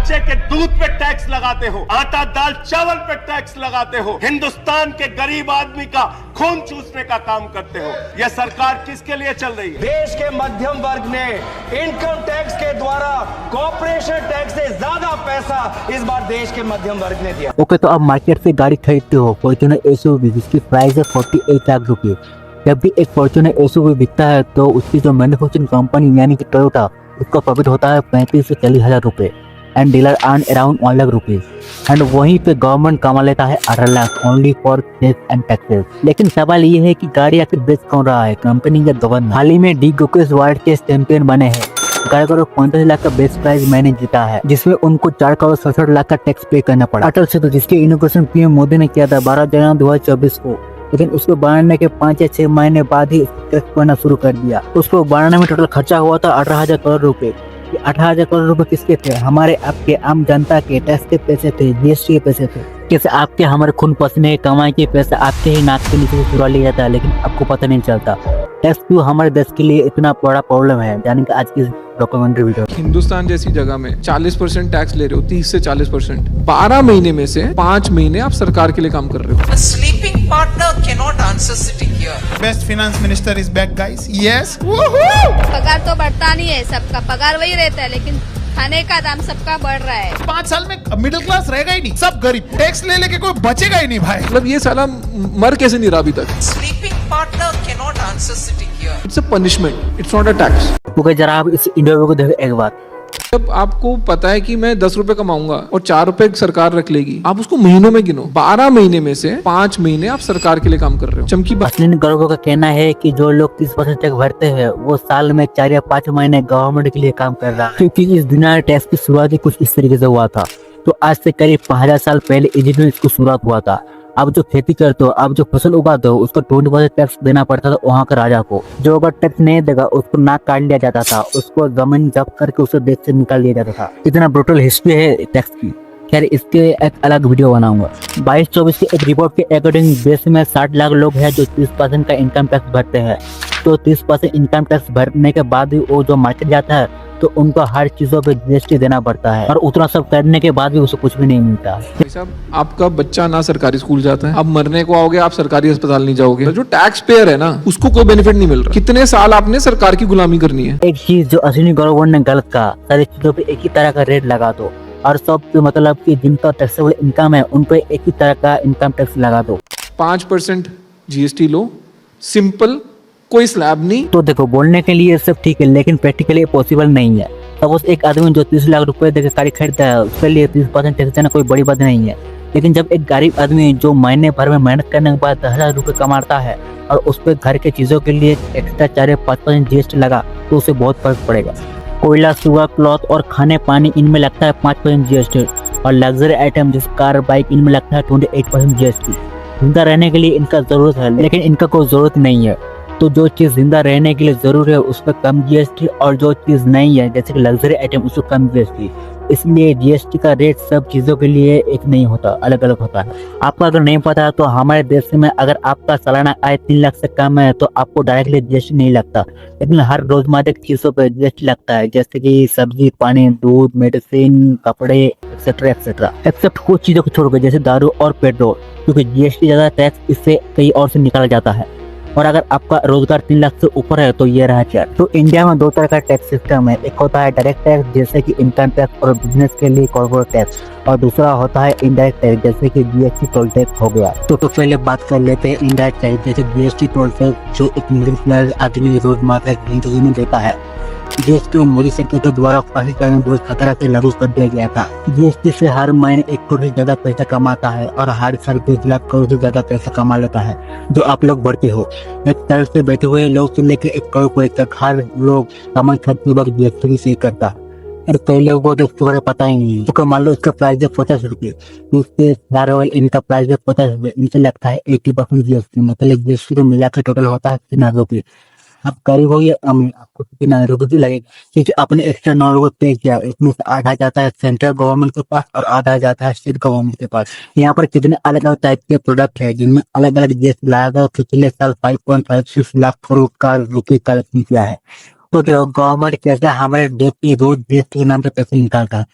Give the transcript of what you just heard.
बच्चे के दूध पे टैक्स लगाते हो, आटा दाल चावल पे टैक्स लगाते हो, हिंदुस्तान के गरीब आदमी का खून चूसने का काम करते हो। यह सरकार किसके लिए चल रही है? देश के मध्यम वर्ग ने इनकम टैक्स के द्वारा कॉर्पोरेशन टैक्स से ज्यादा पैसा इस बार देश के मध्यम वर्ग ने दिया। ओके, तो आप मार्केट से गाड़ी खरीदते हो फॉर्च्यूनर एसयूवी जिसकी प्राइस है 48 लाख रुपए। जब भी एक फॉर्च्यूनर एसयूवी बिकता है तो उसकी जो मैन्युफैक्चरिंग कंपनी यानी कि टोयोटा, उसका प्रॉफिट होता है 35 से 40 हजार रुपए and dealer earn around 1 lakh rupees and वहीं पे गवर्नमेंट कमा लेता है 18 lakh only for cess and taxes. लेकिन सवाल ये है कि गाड़ी आखिर बेच कौन रहा है? कंपनी या गवर्नमेंट? हाल ही में डी गोकेस वर्ल्ड के चैंपियन बने हैं। 11 करोड़ 45 लाख का बेस्ट प्राइज मैंने जीता है, जिसमें उनको 4 करोड़ 67 लाख का टैक्स पे करना पड़ा। अटल सेतु जिसकी इनोग्रेशन पीएम मोदी ने किया था 12 जनवरी 2024 को, लेकिन उसको बनाने के 5 या 6 महीने बाद ही टैक्स भरना शुरू कर दिया। उसको बनाने में टोटल खर्चा हुआ था 18,000 करोड़ रुपए। 18,000 करोड़ रुपए किसके थे? हमारे आपके आम जनता के टैक्स के पैसे थे, जीएसटी के पैसे थे। कैसे आपके हमारे खून पसीने कमाई के पैसे आपके ही नाक के नीचे से चुरा लिया जाता है, लेकिन आपको पता नहीं चलता। टैक्स क्यों हमारे देश के लिए इतना बड़ा प्रॉब्लम है, जानेंगे आज की डॉक्यूमेंट्री वीडियो। हिंदुस्तान जैसी जगह में 40% टैक्स ले रहे हो, 30 से 40%। 12 महीने में से 5 महीने आप सरकार के लिए काम कर रहे हो। A sleeping partner cannot answer sitting here. Best finance minister is back, guys. Yes. पगार तो बढ़ता नहीं है, सबका पगार वही रहता है, लेकिन खाने का दाम सबका बढ़ रहा है। 5 साल में मिडिल क्लास रहेगा ही नहीं, सब गरीब। टैक्स ले लेके कोई बचेगा ही नहीं भाई। मतलब ये साला मर कैसे नहीं रहा अभी तक? Sleeping partner cannot answer sitting here. It's a punishment, it's not a tax. Okay, जरा आप इस इंटरव्यू को देखो एक बार। जब आपको पता है कि मैं 10 रुपए कमाऊंगा और 4 रुपए सरकार रख लेगी, आप उसको महीनों में गिनो। 12 महीने में से 5 महीने आप सरकार के लिए काम कर रहे हो। चमकी बात। असली गौरव का कहना है कि जो लोग 30% टैक्स भरते हैं वो साल में 4 या 5 महीने गवर्नमेंट के लिए काम कर रहा है, क्योंकि इस दुनिया में टैक्स की शुरुआत ही कुछ इस तरीके से हुआ था। तो आज से करीब 5000 साल पहले इजिप्ट में इसकी शुरुआत हुआ था। आप जो खेती करते हो, आप जो फसल उगाते हो, उसको 20% टैक्स देना पड़ता था वहाँ के राजा को। जो अगर टैक्स नहीं देगा उसको नाक काट लिया जाता था, उसको जमीन जब्त करके उसे देश से निकाल दिया जाता था। इतना ब्रूटल हिस्ट्री है टैक्स की। खैर, इसके एक अलग वीडियो बनाऊंगा। 22-24 की एक रिपोर्ट के अकॉर्डिंग देश में 60 लाख लोग हैं जो 30% का इनकम टैक्स भरते हैं। तो 30% इनकम टैक्स भरने के बाद भी वो जो मार्केट जाता है तो उनको हर चीजों पे जीएसटी देना पड़ता है, और उतना सब करने के बाद भी उसे कुछ भी नहीं मिलता। भाई साहब, आपका बच्चा ना सरकारी स्कूल जाता है, अब मरने को आओगे आप सरकारी अस्पताल नहीं जाओगे। जो टैक्स पेयर है ना, उसको कोई बेनिफिट नहीं मिल रहा। कितने साल आपने सरकार की गुलामी करनी है। एक चीज जो अश्विनी गौरव ने गलत कहा, सारी चीजों पे एक ही तरह का रेट लगा दो, और सब पे मतलब कि जिनका टैक्सेबल इनकम है उन पे एक ही तरह का इनकम टैक्स लगा दो। 5% जीएसटी लो, सिंपल, कोई स्लैब नहीं। तो देखो, बोलने के लिए सब ठीक है, लेकिन प्रैक्टिकली पॉसिबल नहीं है। सपोज एक आदमी जो 30 लाख रुपए देकर गाड़ी खरीदता है, उसके लिए 30% टैक्स देना कोई बड़ी बात नहीं है। लेकिन जब एक गरीब आदमी जो महीने भर में मेहनत करने के बाद 10,000 रुपए कमाता है और उस पर घर के चीजों के लिए एक्स्ट्रा 4-5% जीएसटी लगा, तो उसे बहुत फर्क पड़ेगा। कोयला, शुगर, क्लॉथ और खाने पानी, इनमें लगता है 5% जीएसटी, और लग्जरी आइटम जैसे कार, बाइक, इनमें लगता है 28% जीएसटी। जिंदा रहने के लिए इनका जरूरत है, लेकिन इनका कोई जरूरत नहीं है। तो जो चीज जिंदा रहने के लिए जरूरी है उस पर कम जीएसटी, और जो चीज नहीं है जैसे कि लग्जरी आइटम उस पर कम जीएसटी। इसलिए जीएसटी का रेट सब चीजों के लिए एक नहीं होता, अलग अलग होता है। आपको अगर नहीं पता है तो हमारे देश में अगर आपका सालाना आय 3 लाख से कम है तो आपको डायरेक्टली जीएसटी नहीं लगता, लेकिन हर रोजमर्रा की चीजों पर जीएसटी लगता है, जैसे कि सब्जी, पानी, दूध, मेडिसिन, कपड़े एक्सेट्रा एक्सेट्रा, एक्सेप्ट कुछ चीजों को छोड़कर जैसे दारू और पेट्रोल, क्योंकि जीएसटी ज्यादा टैक्स इससे कहीं और से निकाला जाता है। और अगर आपका रोजगार 3 लाख से ऊपर है तो ये रहा चार। तो इंडिया में 2 तरह का टैक्स सिस्टम है। एक होता है डायरेक्ट टैक्स जैसे कि इनकम टैक्स और बिजनेस के लिए कॉर्पोरेट टैक्स, और दूसरा होता है इनडायरेक्ट टैक्स जैसे कि जीएसटी, टोल टैक्स हो गया। तो पहले बात कर लेते हैं इनडायरेक्ट टैक्स जैसे जीएसटी, टोल टैक्स, जो एक मिडिल क्लास आदमी रोजमर्रा की जिंदगी में देता है। जीएसटी को मोदी सरकार के द्वारा पाकिस्तान में 2017 से लागू कर दिया गया था। जीएसटी से हर महीने 1 करोड़ से ज्यादा पैसा कमाता है और हर साल 20 लाख करोड़ से ज्यादा पैसा कमा लेता है, जो आप लोग बढ़ते हो। एक तरह से बैठे हुए लोग से लेकर 1 करोड़ तक हर लोग कमाई खर्च वक्त जीएसटी से करता है। और कई लोगों को तो इसके बारे में पता ही नहीं है। तो मान लो इसका प्राइस है 50 रुपये, तो उसके सारे इनका प्राइस है 50 रुपये, इनसे लगता है 80% जीएसटी, मतलब जीएसटी को मिलाकर टोटल होता है 3,000 रुपये। आप गरीब हो या अमीर, आपको 3,000 रुपये लगेगा, क्योंकि आपने एक्स्ट्रा 9 रुपये पे किया। इसमें से आधा जाता है सेंट्रल गवर्नमेंट के पास और आधा जाता है स्टेट गवर्नमेंट के पास। यहाँ पर कितने अलग अलग टाइप के प्रोडक्ट है जिनमें अलग अलग जीएसटी लगाकर पिछले साल 5.56 लाख करोड़ का रुपये कलेक्शन किया है। तो गवर्नमेंट कैसे हमारे देश की रोज जीएसटी के नाम पे पैसे निकालता है।